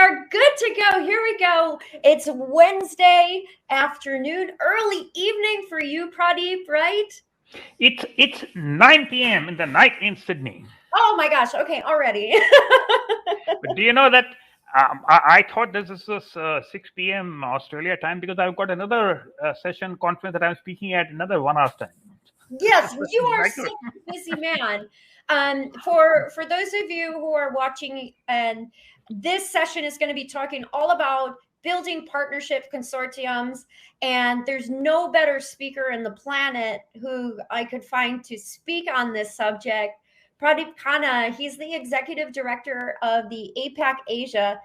are good to go. Here we go. It's Wednesday afternoon, early evening for you, Pradeep, right? It's 9 p.m. in the night in Sydney. Oh my gosh. Okay, already. But do you know that I thought this was 6 p.m. Australia time because I've got another session conference that I'm speaking at another 1 hour time. Yes, you are Like, such a busy man. For those of you who are watching, and this session is going to be talking all about building partnership consortiums, and there's no better speaker in the planet who I could find to speak on this subject. Pradeep Khanna, he's the executive director of the APAC Asia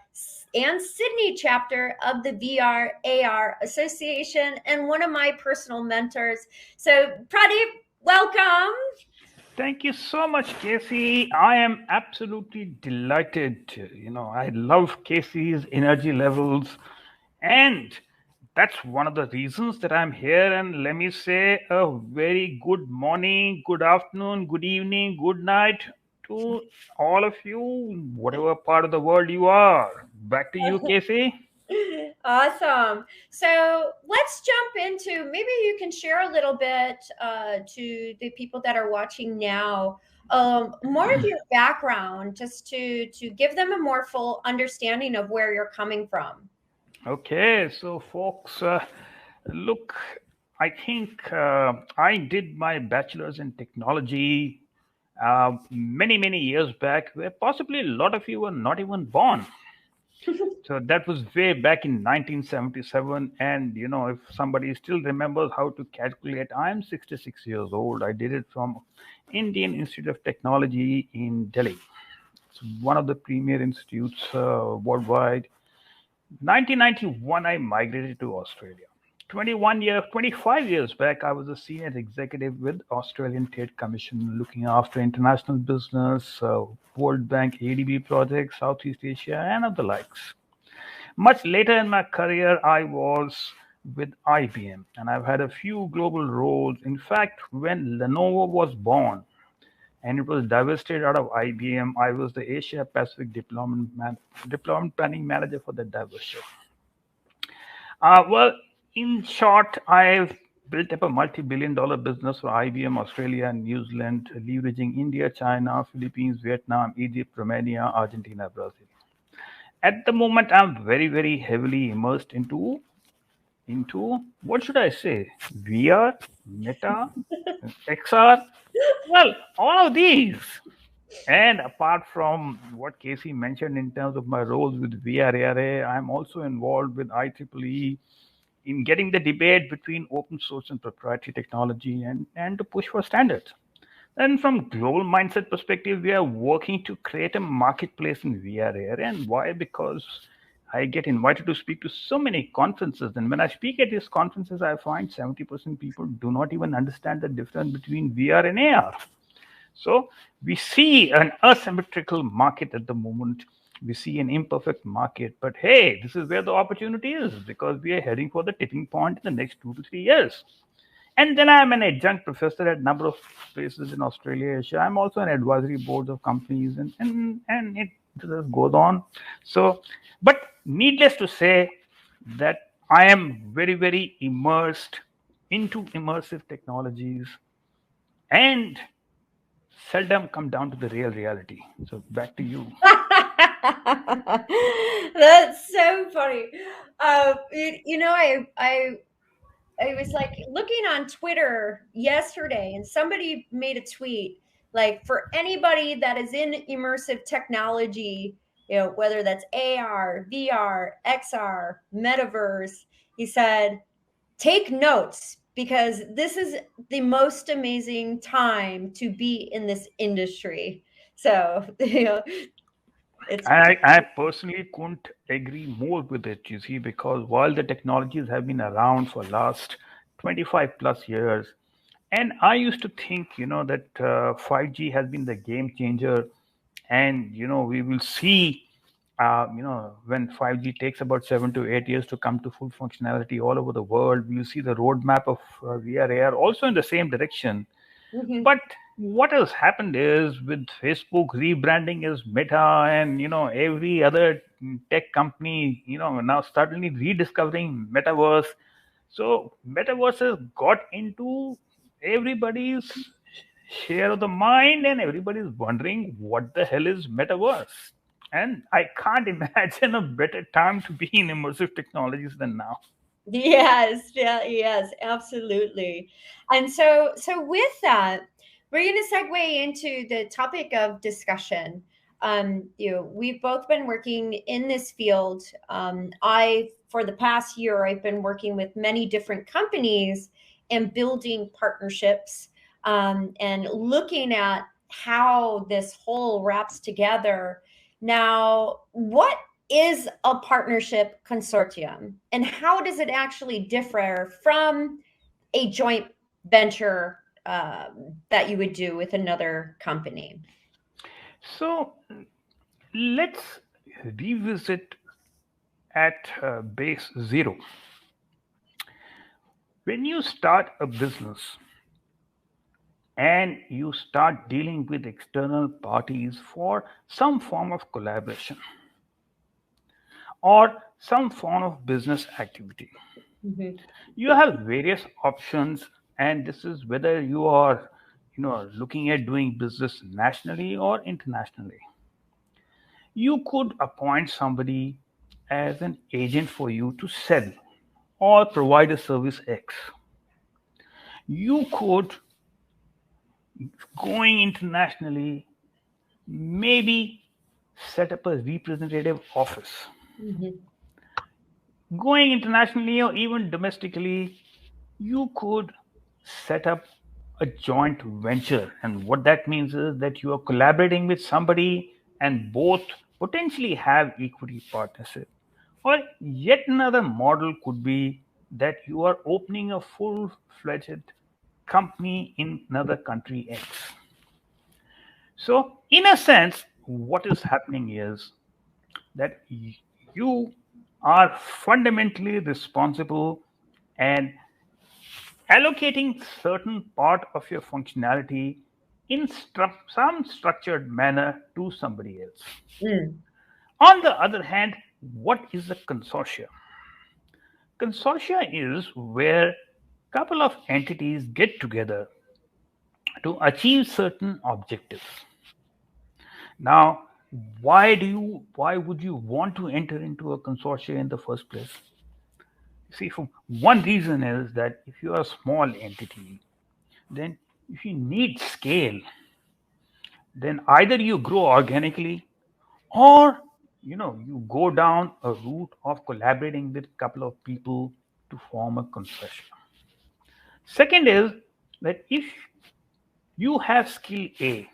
and Sydney chapter of the VR AR Association and one of my personal mentors. So Pradeep, welcome. thank you so much, Casey. I am absolutely delighted. I love Casey's energy levels, and that's one of the reasons that I'm here. And let me say a very good morning, good afternoon, good evening, good night to all of you, whatever part of the world you are. Back to you, Casey. Awesome. So let's jump into, maybe you can share a little bit to the people that are watching now, more of your background, just to give them a more full understanding of where you're coming from. Okay, so folks, look, I think I did my bachelor's in technology many, many years back, where possibly a lot of you were not even born. So that was way back in 1977. And, if somebody still remembers how to calculate, I'm 66 years old. I did it from Indian Institute of Technology in Delhi. It's one of the premier institutes worldwide. 1991, I migrated to Australia. 25 years back, I was a senior executive with Australian Trade Commission, looking after international business, World Bank ADB projects, Southeast Asia, and other likes. Much later in my career, I was with IBM, and I've had a few global roles. In fact, when Lenovo was born and it was divested out of IBM, I was the Asia Pacific deployment planning manager for the divestiture. Well, in short, I've built up a multi-billion-dollar business for IBM Australia and New Zealand, leveraging India, China, Philippines, Vietnam, Egypt, Romania, Argentina, Brazil. At the moment, I'm very, very heavily immersed into what should I say? VR, Meta, XR. Well, all of these. And apart from what Casey mentioned in terms of my roles with VRARA, I'm also involved with IEEE in getting the debate between open source and proprietary technology and to push for standards. And from global mindset perspective, we are working to create a marketplace in VRARA. And why? Because I get invited to speak to so many conferences. And when I speak at these conferences, I find 70% people do not even understand the difference between VR and AR. So we see an asymmetrical market at the moment. We see an imperfect market, but hey, this is where the opportunity is because we are heading for the tipping point in the next 2 to 3 years. And then I'm an adjunct professor at a number of places in Australia, Asia. I'm also on advisory boards of companies, and it just goes on. So, but needless to say that I am very, very immersed into immersive technologies and seldom come down to the real reality. So back to you. That's so funny. I was like looking on Twitter yesterday, and somebody made a tweet like, for anybody that is in immersive technology, whether that's AR, VR, XR, Metaverse, he said, take notes because this is the most amazing time to be in this industry. So, it's I personally couldn't agree more with it, you see, because while the technologies have been around for last 25 plus years, and I used to think, that 5G has been the game changer, and we will see, when 5G takes about 7 to 8 years to come to full functionality all over the world, we'll see the roadmap of VR AR also in the same direction. Mhm. But what has happened is with Facebook rebranding as Meta and every other tech company, now suddenly rediscovering Metaverse. So Metaverse has got into everybody's share of the mind, and everybody's wondering what the hell is Metaverse. And I can't imagine a better time to be in immersive technologies than now. Yes, yeah, yes, absolutely. And so with that, we're going to segue into the topic of discussion. We've both been working in this field. For the past year, I've been working with many different companies and building partnerships, and looking at how this whole wraps together. Now, what is a partnership consortium, and how does it actually differ from a joint venture that you would do with another company? So let's revisit at base zero. When you start a business and you start dealing with external parties for some form of collaboration or some form of business activity, Mm-hmm. you have various options, and this is whether you are looking at doing business nationally or internationally. You could appoint somebody as an agent for you to sell or provide a service X. You could, going internationally, maybe set up a representative office. Mm-hmm. Going internationally or even domestically, you could set up a joint venture. And what that means is that you are collaborating with somebody and both potentially have equity partnership. Or yet another model could be that you are opening a full-fledged company in another country X. So, in a sense, what is happening is that you are fundamentally responsible and allocating certain part of your functionality in some structured manner to somebody else. Mm. On the other hand, what is a consortia? Consortia is where a couple of entities get together to achieve certain objectives. Now, why would you want to enter into a consortia in the first place? See, for one reason is that if you are a small entity, then if you need scale, then either you grow organically or you go down a route of collaborating with a couple of people to form a consortium. Second is that if you have skill A,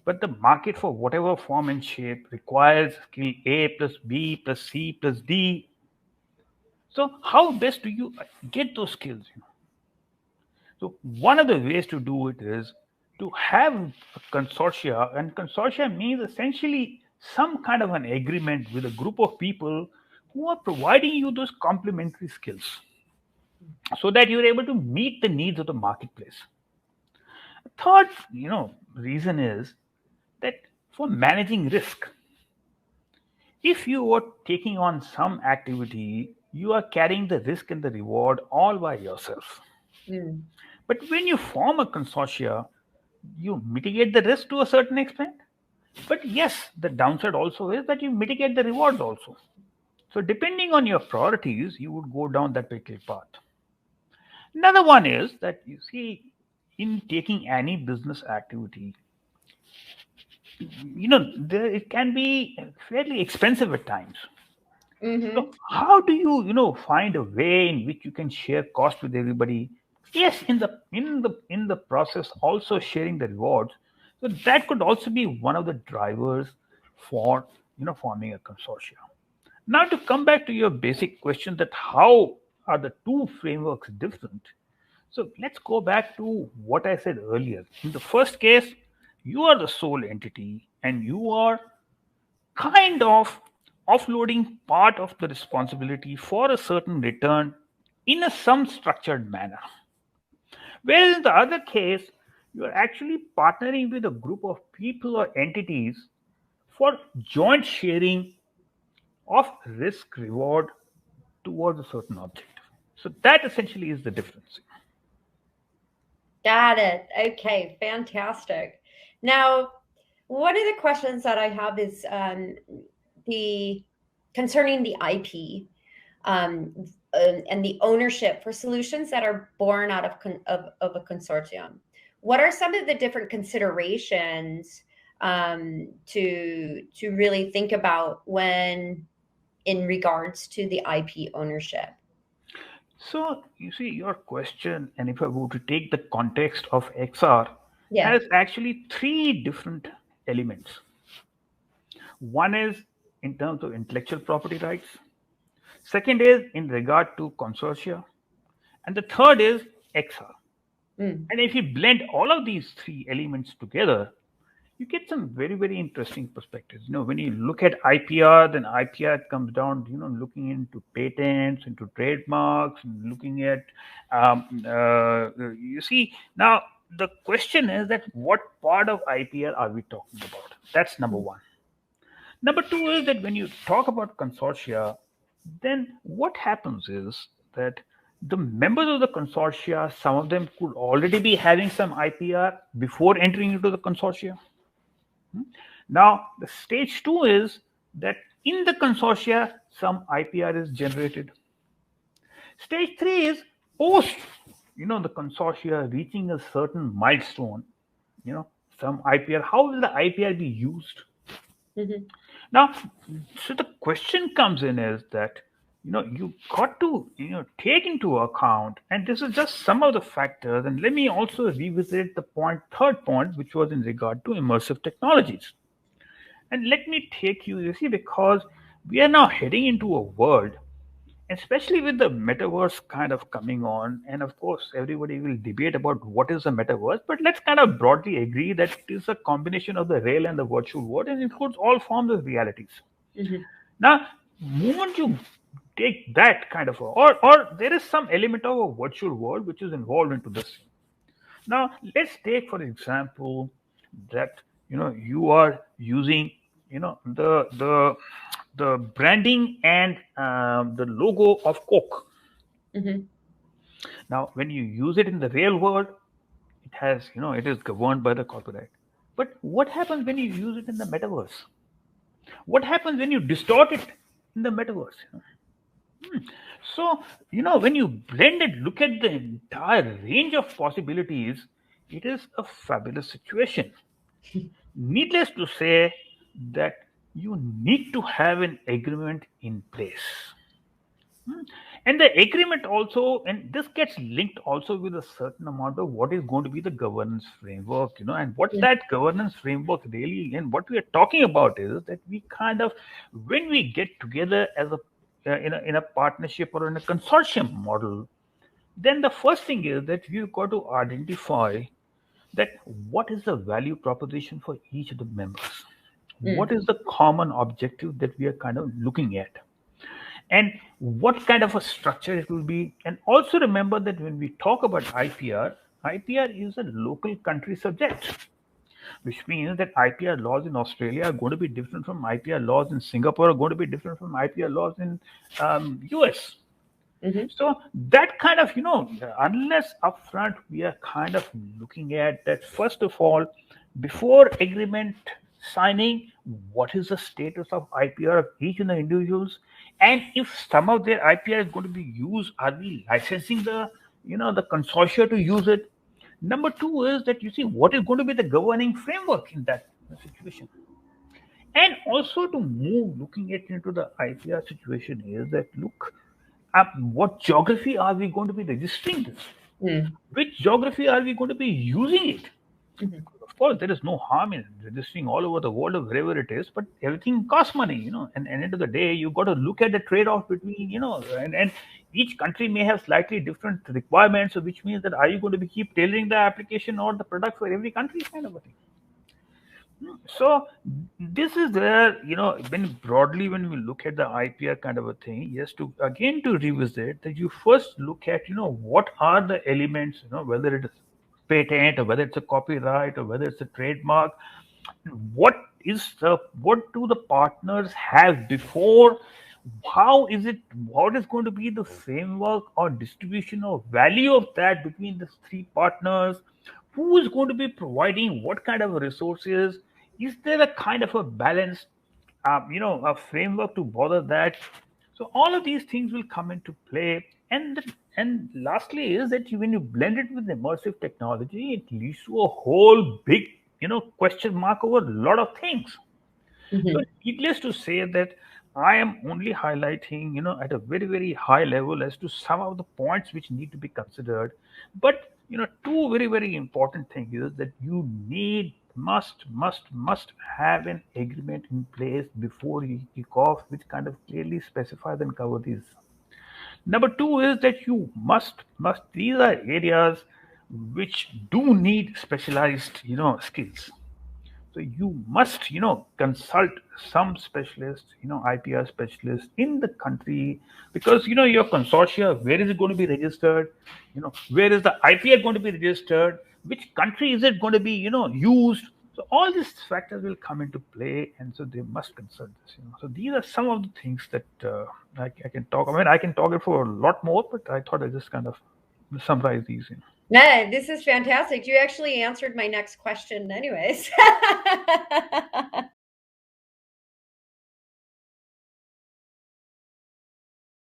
but the market for whatever form and shape requires skill A plus B plus C plus D, so how best do you get those skills? So one of the ways to do it is to have a consortia, and consortia means essentially some kind of an agreement with a group of people who are providing you those complementary skills so that you're able to meet the needs of the marketplace. Third, reason is that for managing risk, if you are taking on some activity, you are carrying the risk and the reward all by yourself. Mm. But when you form a consortia, you mitigate the risk to a certain extent. But yes, the downside also is that you mitigate the rewards also. So depending on your priorities, you would go down that particular path. Another one is that you see, in taking any business activity, it can be fairly expensive at times. Mm-hmm. So how do you find a way in which you can share cost with everybody? Yes, in the process, also sharing the rewards. So that could also be one of the drivers for forming a consortium. Now to come back to your basic question that how are the two frameworks different? So let's go back to what I said earlier. In the first case, you are the sole entity and you are kind of offloading part of the responsibility for a certain return in some structured manner. Whereas in the other case, you are actually partnering with a group of people or entities for joint sharing of risk reward towards a certain objective. So that essentially is the difference. Got it. Okay, fantastic. Now, one of the questions that I have is the concerning the IP um, and the ownership for solutions that are born out of a consortium. What are some of the different considerations to really think about when in regards to the IP ownership? So you see your question, and if I were to take the context of XR, Yeah. has actually three different elements. One is in terms of intellectual property rights. Second is in regard to consortia, and the third is XR. Mm. And if you blend all of these three elements together, you get some very, very interesting perspectives. When you look at IPR, then IPR comes down, looking into patents, into trademarks, and looking at, you see, now the question is that what part of IPR are we talking about? That's number one. Number two is that when you talk about consortia, then what happens is that the members of the consortia, some of them could already be having some IPR before entering into the consortia. Now, the stage two is that in the consortia, some IPR is generated. Stage three is post, the consortia reaching a certain milestone, some IPR. How will the IPR be used? Mm-hmm. Now, so the question comes in is that you got to take into account, and this is just some of the factors. And let me also revisit the third point, which was in regard to immersive technologies. And let me take you see, because we are now heading into a world, especially with the metaverse kind of coming on. And of course, everybody will debate about what is the metaverse, but let's kind of broadly agree that it is a combination of the real and the virtual world and includes all forms of realities. Mm-hmm. Now, moment you take that kind of, or there is some element of a virtual world which is involved into this. Now, let's take, for example, that you are using the branding and the logo of Coke. Mm-hmm. Now, when you use it in the real world, it has it is governed by the copyright. But what happens when you use it in the metaverse? What happens when you distort it in the metaverse? So, when you blend it, look at the entire range of possibilities, it is a fabulous situation. Needless to say that you need to have an agreement in place. And the agreement also, and this gets linked also with a certain amount of what is going to be the governance framework, and what Yeah. that governance framework really, and what we are talking about is that we kind of, when we get together as a in a partnership or in a consortium model, then the first thing is that you've got to identify that what is the value proposition for each of the members, what Mm. is the common objective that we are kind of looking at, and what kind of a structure it will be. And also remember that when we talk about IPR is a local country subject, which means that IPR laws in Australia are going to be different from IPR laws in Singapore, are going to be different from IPR laws in US. Mm-hmm. So that kind of, unless upfront we are kind of looking at that, first of all, before agreement signing, what is the status of IPR of each of the individuals? And if some of their IPR is going to be used, are we licensing the consortia to use it? Number two is that you see what is going to be the governing framework in that situation. And also to move looking at into the IPR situation is that look, what geography are we going to be registering this? Mm. Which geography are we going to be using it? Mm-hmm. Of course, there is no harm in registering all over the world or wherever it is, but everything costs money, And end of the day, you've got to look at the trade-off between, and each country may have slightly different requirements, so which means that are you going to be keep tailoring the application or the product for every country, kind of a thing. So this is where when we look at the IPR kind of a thing, yes, to again to revisit that you first look at what are the elements, whether it is patent or whether it's a copyright or whether it's a trademark, what do the partners have before, what is going to be the framework or distribution of value of that between the three partners, who is going to be providing what kind of resources, is there a kind of a balanced a framework to bother that. So all of these things will come into play. And lastly is that when you blend it with immersive technology, it leads to a whole big question mark over a lot of things. So Mhm. needless to say that I am only highlighting, at a very, very high level as to some of the points which need to be considered. But, two very, very important things is that you must have an agreement in place before you kick off, which kind of clearly specifies and cover these. Number two is that you these are areas which do need specialized, skills. So you must, consult some specialists, IPR specialists in the country, because your consortia, where is it going to be registered? Where is the IPR going to be registered? Which country is it going to be, used? So all these factors will come into play, and so they must consult this. So these are some of the things that I can talk. I mean, I can talk it for a lot more, but I thought I just kind of summarize these. No, this is fantastic. You actually answered my next question anyways.